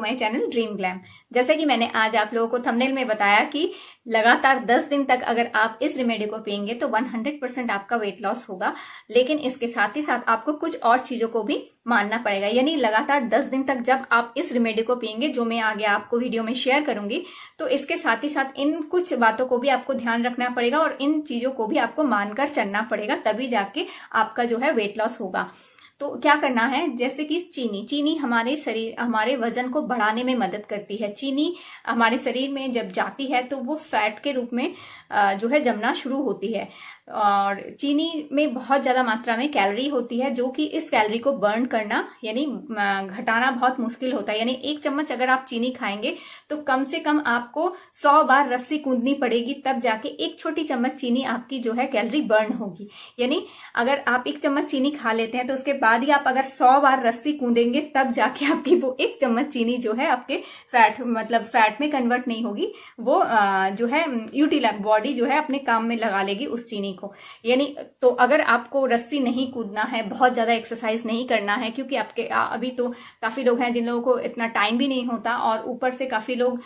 My channel dream glam. जैसे कि मैंने आज आप लोगों को थंबनेल में बताया कि लगातार 10 दिन तक अगर आप इस रेमेडी को पिएंगे तो 100% आपका वेट लॉस होगा। लेकिन इसके साथ ही साथ आपको कुछ और चीजों को भी मानना पड़ेगा। यानी लगातार 10 दिन तक जब आप इस रेमेडी को पिएंगे, जो मैं आगे आपको वीडियो में शेयर करूंगी, तो इसके साथ ही साथ इन कुछ बातों को भी आपको ध्यान रखना पड़ेगा और इन चीजों को भी आपको मानकर चलना पड़ेगा, तभी जाके आपका जो है वेट लॉस होगा। तो क्या करना है, जैसे कि चीनी हमारे वजन को बढ़ाने में मदद करती है। चीनी हमारे शरीर में जब जाती है तो वो फैट के रूप में जो है जमना शुरू होती है। और चीनी में बहुत ज्यादा मात्रा में कैलोरी होती है, जो कि इस कैलोरी को बर्न करना यानी घटाना बहुत मुश्किल होता है। यानी 1 चम्मच अगर आप चीनी खाएंगे तो कम से कम आपको 100 बार रस्सी कूदनी पड़ेगी, तब जाके 1 छोटी चम्मच चीनी आपकी जो है कैलोरी बर्न होगी। यानी अगर आप 1 चम्मच चीनी खा लेते हैं तो उसके बाद ही आप अगर 100 बार रस्सी कूदेंगे, तब जाके आपकी वो 1 चम्मच चीनी जो है आपके फैट में कन्वर्ट नहीं होगी। वो जो है यूटिलाइज बॉडी जो है अपने काम में लगा लेगी उस चीनी को। यानी तो अगर आपको रस्सी नहीं कूदना है, बहुत ज्यादा एक्सरसाइज नहीं करना है, क्योंकि आपके अभी तो काफी लोग हैं जिन लोगों को इतना टाइम भी नहीं होता, और ऊपर से काफी लोग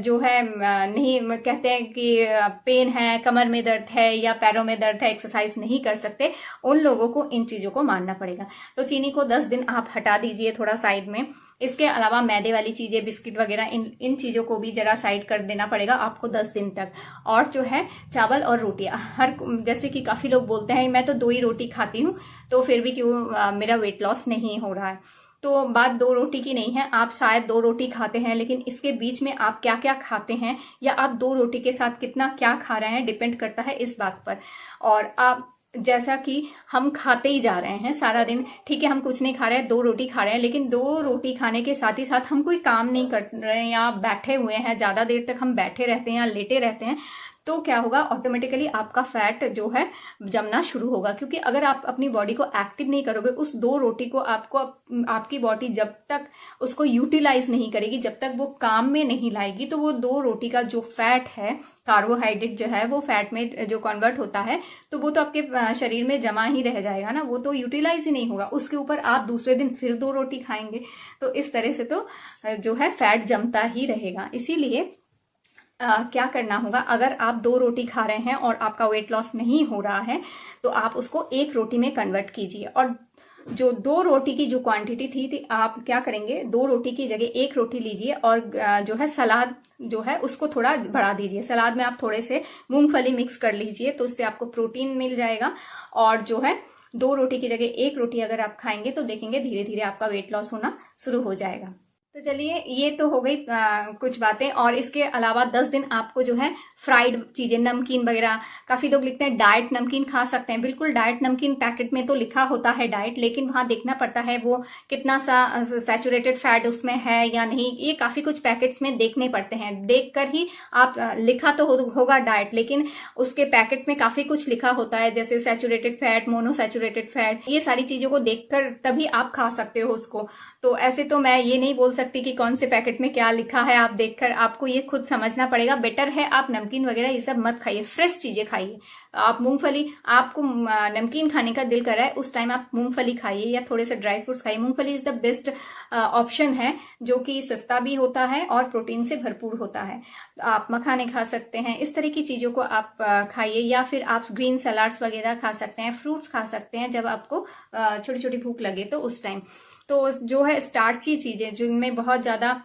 जो है नहीं कहते हैं कि पेन है, कमर में दर्द है या पैरों में दर्द है, एक्सरसाइज नहीं कर सकते, उन लोगों को इन चीजों को मानना पड़ेगा। तो चीनी को 10 दिन आप हटा दीजिए थोड़ा साइड में। इसके अलावा मैदे वाली चीजें, बिस्किट वगैरह, इन चीजों को भी जरा साइड कर देना पड़ेगा आपको 10 दिन तक। और जो है चावल और रोटियां, जैसे कि काफी लोग बोलते हैं मैं तो 2 ही रोटी खाती हूँ तो फिर भी क्यों मेरा वेट लॉस नहीं हो रहा है। तो बात 2 रोटी की नहीं है, आप शायद 2 रोटी खाते हैं, लेकिन इसके बीच में आप क्या क्या खाते हैं या आप 2 रोटी के साथ कितना क्या खा रहे हैं, डिपेंड करता है इस बात पर। और आप जैसा कि हम खाते ही जा रहे हैं सारा दिन, ठीक है हम कुछ नहीं खा रहे हैं, 2 रोटी खा रहे हैं, लेकिन 2 रोटी खाने के साथ ही साथ हम कोई काम नहीं कर रहे हैं या बैठे हुए हैं, ज्यादा देर तक हम बैठे रहते हैं या लेटे रहते हैं, तो क्या होगा, ऑटोमेटिकली आपका फैट जो है जमना शुरू होगा। क्योंकि अगर आप अपनी बॉडी को एक्टिव नहीं करोगे, उस 2 रोटी को आपकी बॉडी जब तक उसको यूटिलाइज नहीं करेगी, जब तक वो काम में नहीं लाएगी, तो वो 2 रोटी का जो फैट है, कार्बोहाइड्रेट जो है वो फैट में जो कन्वर्ट होता है, तो वो तो आपके शरीर में जमा ही रह जाएगा ना, वो तो यूटिलाइज ही नहीं होगा। उसके ऊपर आप दूसरे दिन फिर 2 रोटी खाएंगे, तो इस तरह से तो जो है फैट जमता ही रहेगा। इसीलिए क्या करना होगा, अगर आप 2 रोटी खा रहे हैं और आपका वेट लॉस नहीं हो रहा है, तो आप उसको 1 रोटी में कन्वर्ट कीजिए। और जो 2 रोटी की जो क्वांटिटी थी आप क्या करेंगे, 2 रोटी की जगह 1 रोटी लीजिए और जो है सलाद जो है उसको थोड़ा बढ़ा दीजिए। सलाद में आप थोड़े से मूंगफली मिक्स कर लीजिए, तो उससे आपको प्रोटीन मिल जाएगा। और जो है 2 रोटी की जगह 1 रोटी अगर आप खाएंगे तो देखेंगे धीरे धीरे आपका वेट लॉस होना शुरू हो जाएगा। तो चलिए, ये तो हो गई कुछ बातें। और इसके अलावा 10 दिन आपको जो है फ्राइड चीजें, नमकीन वगैरह, काफी लोग लिखते हैं डाइट नमकीन खा सकते हैं। बिल्कुल डाइट नमकीन पैकेट में तो लिखा होता है डाइट, लेकिन वहां देखना पड़ता है वो कितना सा सैचुरेटेड फैट उसमें है या नहीं। ये काफी कुछ पैकेट्स में देखने पड़ते हैं, देखकर ही आप लिखा तो होगा डाइट, लेकिन उसके पैकेट्स में काफी कुछ लिखा होता है, जैसे सैचुरेटेड फैट, मोनोसैचुरेटेड फैट, ये सारी चीजों को देखकर तभी आप खा सकते हो उसको। तो ऐसे तो मैं ये नहीं बोल सकती कि कौन से पैकेट में क्या लिखा है, आप देखकर आपको ये खुद समझना पड़ेगा। बेटर है आप नमकीन वगैरह ये सब मत खाइए, फ्रेश चीजें खाइए। आप मूंगफली, आपको नमकीन खाने का दिल कर रहा है उस टाइम आप मूंगफली खाइए या थोड़े से ड्राई फ्रूट्स खाइए। मूंगफली इज द बेस्ट ऑप्शन है, जो कि सस्ता भी होता है और प्रोटीन से भरपूर होता है। आप मखाने खा सकते हैं, इस तरह की चीजों को आप खाइए, या फिर आप ग्रीन सलाड्स वगैरह खा सकते हैं, फ्रूट्स खा सकते हैं जब आपको छोटी छोटी भूख लगे तो उस टाइम। तो जो है स्टार्ची चीजें जिनमें बहुत ज्यादा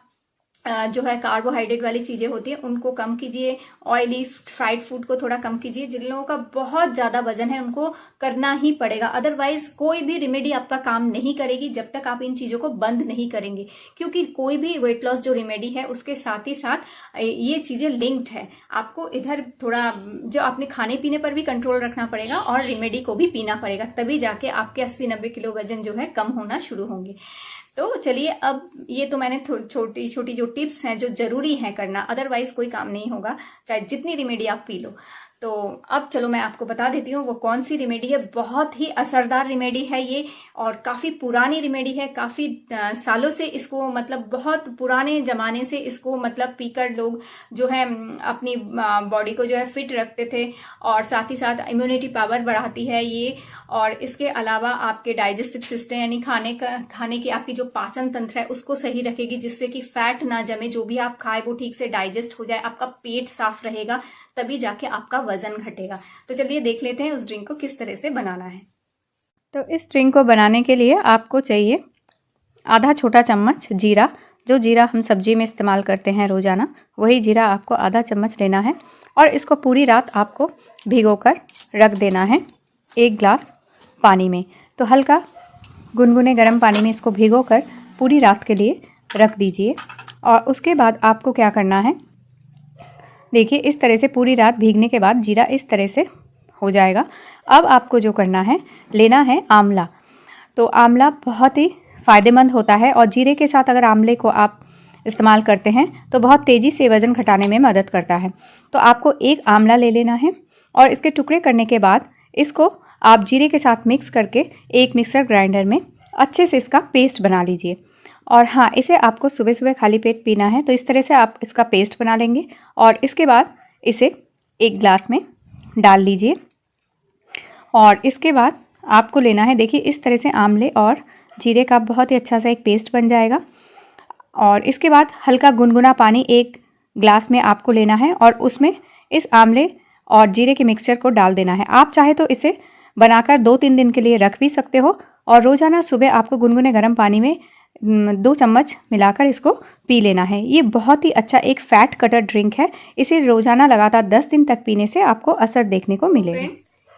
जो है कार्बोहाइड्रेट वाली चीजें होती है उनको कम कीजिए। ऑयली फ्राइड फूड को थोड़ा कम कीजिए। जिन लोगों का बहुत ज्यादा वजन है उनको करना ही पड़ेगा, अदरवाइज कोई भी रेमेडी आपका काम नहीं करेगी जब तक आप इन चीजों को बंद नहीं करेंगे। क्योंकि कोई भी वेट लॉस जो रेमेडी है उसके साथ ही साथ ये चीजें लिंक्ड है। आपको इधर थोड़ा जो अपने खाने पीने पर भी कंट्रोल रखना पड़ेगा और रेमेडी को भी पीना पड़ेगा, तभी जाके आपके 80-90 किलो वजन जो है कम होना शुरू होंगे। तो चलिए, अब ये तो मैंने छोटी छोटी जो टिप्स हैं जो जरूरी हैं करना, अदरवाइज कोई काम नहीं होगा चाहे जितनी रेमेडी आप पी लो। तो अब चलो मैं आपको बता देती हूँ वो कौन सी रेमेडी है। बहुत ही असरदार रेमेडी है ये, और काफ़ी पुरानी रेमेडी है। काफ़ी सालों से इसको, मतलब बहुत पुराने ज़माने से इसको मतलब पीकर लोग जो है अपनी बॉडी को जो है फिट रखते थे, और साथ ही साथ इम्यूनिटी पावर बढ़ाती है ये। और इसके अलावा आपके डाइजेस्टिव सिस्टम यानी खाने की आपकी जो पाचन तंत्र है उसको सही रखेगी, जिससे कि फैट ना जमे, जो भी आप खाए वो ठीक से डाइजेस्ट हो जाए, आपका पेट साफ रहेगा, तभी जाके आपका वजन घटेगा। तो चलिए देख लेते हैं उस ड्रिंक को किस तरह से बनाना है। तो इस ड्रिंक को बनाने के लिए आपको चाहिए आधा छोटा चम्मच जीरा। जो जीरा हम सब्जी में इस्तेमाल करते हैं रोज़ाना, वही जीरा आपको आधा चम्मच लेना है, और इसको पूरी रात आपको भिगोकर रख देना है 1 गिलास पानी में। तो हल्का गुनगुने गर्म पानी में इसको भिगोकर पूरी रात के लिए रख दीजिए। और उसके बाद आपको क्या करना है, देखिए इस तरह से पूरी रात भीगने के बाद जीरा इस तरह से हो जाएगा। अब आपको जो करना है, लेना है आंवला। तो आंवला बहुत ही फ़ायदेमंद होता है, और जीरे के साथ अगर आंवले को आप इस्तेमाल करते हैं तो बहुत तेज़ी से वज़न घटाने में मदद करता है। तो आपको 1 आंवला ले लेना है, और इसके टुकड़े करने के बाद इसको आप जीरे के साथ मिक्स करके एक मिक्सर ग्राइंडर में अच्छे से इसका पेस्ट बना लीजिए। और हाँ, इसे आपको सुबह सुबह खाली पेट पीना है। तो इस तरह से आप इसका पेस्ट बना लेंगे, और इसके बाद इसे 1 गिलास में डाल लीजिए। और इसके बाद आपको लेना है, देखिए इस तरह से आंवले और जीरे का बहुत ही अच्छा सा एक पेस्ट बन जाएगा। और इसके बाद हल्का गुनगुना पानी 1 गिलास में आपको लेना है, और उसमें इस आंवले और जीरे के मिक्सचर को डाल देना है। आप चाहे तो इसे बनाकर 2-3 दिन के लिए रख भी सकते हो, और रोज़ाना सुबह आपको गुनगुने गर्म पानी में 2 चम्मच मिलाकर इसको पी लेना है। ये बहुत ही अच्छा एक फैट कटर ड्रिंक है। इसे रोज़ाना लगातार 10 दिन तक पीने से आपको असर देखने को मिलेगा।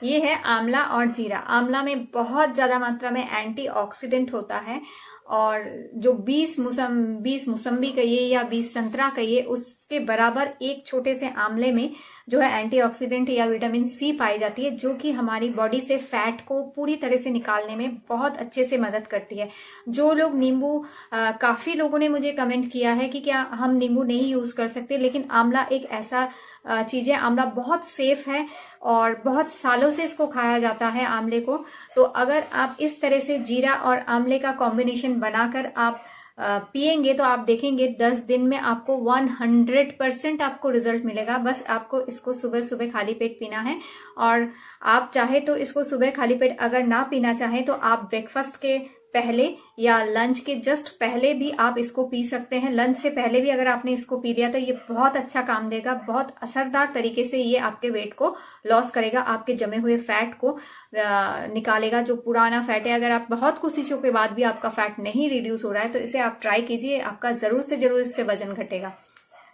ये है आंवला और जीरा। आंवला में बहुत ज़्यादा मात्रा में एंटीऑक्सीडेंट होता है, और जो 20 मौसम्बी कहिए या 20 संतरा कहिए, उसके बराबर एक छोटे से आंवले में जो है एंटीऑक्सीडेंट या विटामिन सी पाई जाती है, जो कि हमारी बॉडी से फैट को पूरी तरह से निकालने में बहुत अच्छे से मदद करती है। जो लोग नींबू, काफ़ी लोगों ने मुझे कमेंट किया है कि क्या हम नींबू नहीं यूज़ कर सकते, लेकिन आंवला एक ऐसा चीज़ है, आंवला बहुत सेफ है और बहुत सालों से इसको खाया जाता है आंवले को। तो अगर आप इस तरह से जीरा और आंवले का कॉम्बिनेशन बनाकर आप पिएंगे तो आप देखेंगे 10 दिन में आपको 100% आपको रिजल्ट मिलेगा। बस आपको इसको सुबह सुबह खाली पेट पीना है, और आप चाहे तो इसको सुबह खाली पेट अगर ना पीना चाहे तो आप ब्रेकफास्ट के पहले या लंच के जस्ट पहले भी आप इसको पी सकते हैं। लंच से पहले भी अगर आपने इसको पी लिया तो ये बहुत अच्छा काम देगा। बहुत असरदार तरीके से ये आपके वेट को लॉस करेगा, आपके जमे हुए फैट को निकालेगा, जो पुराना फैट है। अगर आप बहुत कोशिशों के बाद भी आपका फैट नहीं रिड्यूस हो रहा है तो इसे आप ट्राई कीजिए, आपका जरूर से जरूर इससे वजन घटेगा।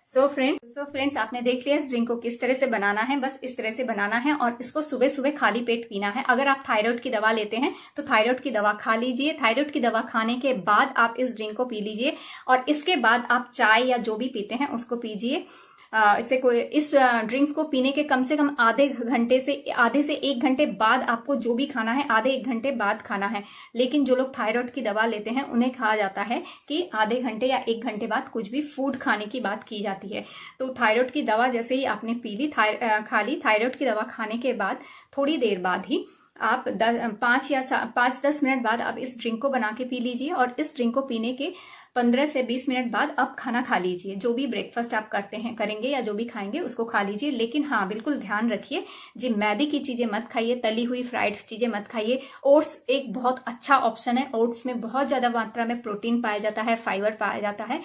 सो फ्रेंड्स आपने देख लिया इस ड्रिंक को किस तरह से बनाना है। बस इस तरह से बनाना है, और इसको सुबह सुबह खाली पेट पीना है। अगर आप थायराइड की दवा लेते हैं तो थायराइड की दवा खा लीजिए। थायराइड की दवा खाने के बाद आप इस ड्रिंक को पी लीजिए, और इसके बाद आप चाय या जो भी पीते हैं उसको पीजिए। इस ड्रिंक्स को पीने के कम से कम आधे से 1 घंटे बाद आपको जो भी खाना है, आधे 1 घंटे बाद खाना है। लेकिन जो लोग थायराइड की दवा लेते हैं उन्हें कहा जाता है कि आधे घंटे या 1 घंटे बाद कुछ भी फूड खाने की बात की जाती है। तो थायराइड की दवा जैसे ही आपने पी ली, खा ली, थायराइड की दवा खाने के बाद थोड़ी देर बाद ही आप 5-10 मिनट बाद आप इस ड्रिंक को बना के पी लीजिए, और इस ड्रिंक को पीने के 15 से 20 मिनट बाद आप खाना खा लीजिए। जो भी ब्रेकफास्ट आप करेंगे या जो भी खाएंगे उसको खा लीजिए। लेकिन हाँ, बिल्कुल ध्यान रखिए जी, मैदे की चीजें मत खाइए, तली हुई फ्राइड चीजें मत खाइए। ओट्स एक बहुत अच्छा ऑप्शन है। ओट्स में बहुत ज्यादा मात्रा में प्रोटीन पाया जाता है, फाइबर पाया जाता है।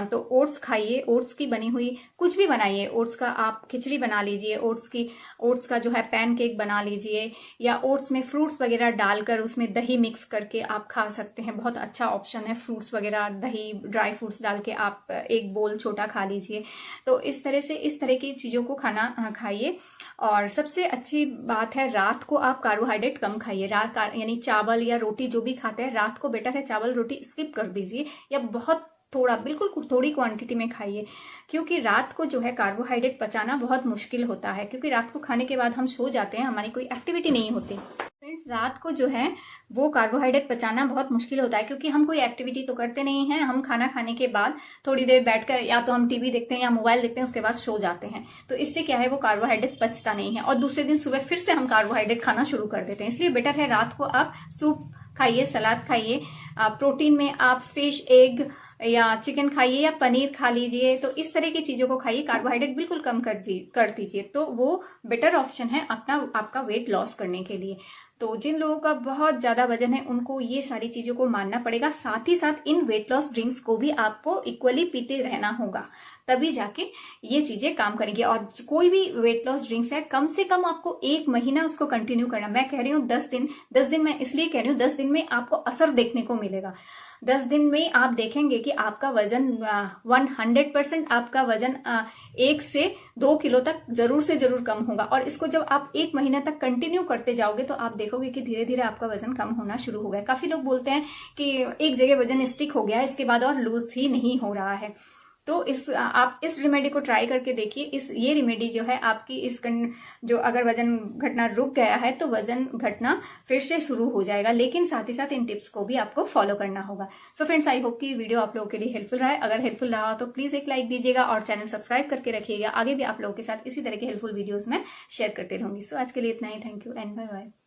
तो ओट्स खाइए, ओट्स की बनी हुई कुछ भी बनाइए। ओट्स का आप खिचड़ी बना लीजिए, ओट्स का जो है पैनकेक बना लीजिए, या ओट्स में फ्रूट्स वगैरह डालकर उसमें दही मिक्स करके आप खा सकते हैं। बहुत अच्छा ऑप्शन है। फ्रूट्स वगैरह, दही, ड्राई फ्रूट्स डाल के आप एक बोल छोटा खा लीजिए। तो इस तरह की चीजों को खाना खाइए। और सबसे अच्छी बात है, रात को आप कार्बोहाइड्रेट कम खाइए। यानी चावल या रोटी जो भी खाते हैं, रात को बेटर है चावल रोटी स्किप कर दीजिए, या बहुत थोड़ा, बिल्कुल थोड़ी क्वांटिटी में खाइए। क्योंकि रात को जो है कार्बोहाइड्रेट पचाना बहुत मुश्किल होता है, क्योंकि रात को खाने के बाद हम सो जाते हैं, हमारी कोई एक्टिविटी नहीं होती। फ्रेंड्स रात को जो है वो कार्बोहाइड्रेट पचाना बहुत मुश्किल होता है, क्योंकि हम कोई एक्टिविटी तो करते नहीं हैं। हम खाना खाने के बाद थोड़ी देर बैठकर या तो हम टीवी देखते हैं या मोबाइल देखते हैं, उसके बाद सो जाते हैं। तो इससे क्या है, वो कार्बोहाइड्रेट पचता नहीं है और दूसरे दिन सुबह फिर से हम कार्बोहाइड्रेट खाना शुरू कर देते हैं। इसलिए बेटर है रात को आप सूप खाइए, सलाद खाइए, प्रोटीन में आप फिश, एग या चिकन खाइए या पनीर खा लीजिए। तो इस तरह की चीजों को खाइए, कार्बोहाइड्रेट बिल्कुल कम कर दीजिए। तो वो बेटर ऑप्शन है आपका वेट लॉस करने के लिए। तो जिन लोगों का बहुत ज्यादा वजन है उनको ये सारी चीजों को मानना पड़ेगा। साथ ही साथ इन वेट लॉस ड्रिंक्स को भी आपको इक्वली पीते रहना होगा, तभी जाके ये चीजें काम करेंगी। और कोई भी वेट लॉस ड्रिंक्स है, कम से कम आपको 1 महीना उसको कंटिन्यू करना। मैं कह रही हूँ 10 दिन मैं इसलिए कह रही हूँ 10 दिन में आपको असर देखने को मिलेगा। 10 दिन में आप देखेंगे कि आपका वजन 100% आपका वजन 1 से 2 किलो तक जरूर से जरूर कम होगा। और इसको जब आप 1 महीना तक कंटिन्यू करते जाओगे तो आप देखोगे कि धीरे धीरे आपका वजन कम होना शुरू हो गया। काफी लोग बोलते हैं कि एक जगह वजन स्टिक हो गया है, इसके बाद और लूज ही नहीं हो रहा है। तो आप इस रेमेडी को ट्राई करके देखिए। ये रेमेडी जो है आपकी जो अगर वजन घटना रुक गया है तो वजन घटना फिर से शुरू हो जाएगा, लेकिन साथ ही साथ इन टिप्स को भी आपको फॉलो करना होगा। सो फ्रेंड्स, आई होप कि वीडियो आप लोगों के लिए हेल्पफुल रहा है। अगर हेल्पफुल रहा तो प्लीज एक लाइक दीजिएगा और चैनल सब्सक्राइब करके रखिएगा। आगे भी आप लोगों के साथ इसी तरह के हेल्पफुल वीडियोज में शेयर करते रहूंगी। सो आज के लिए इतना ही। Thank you and bye bye.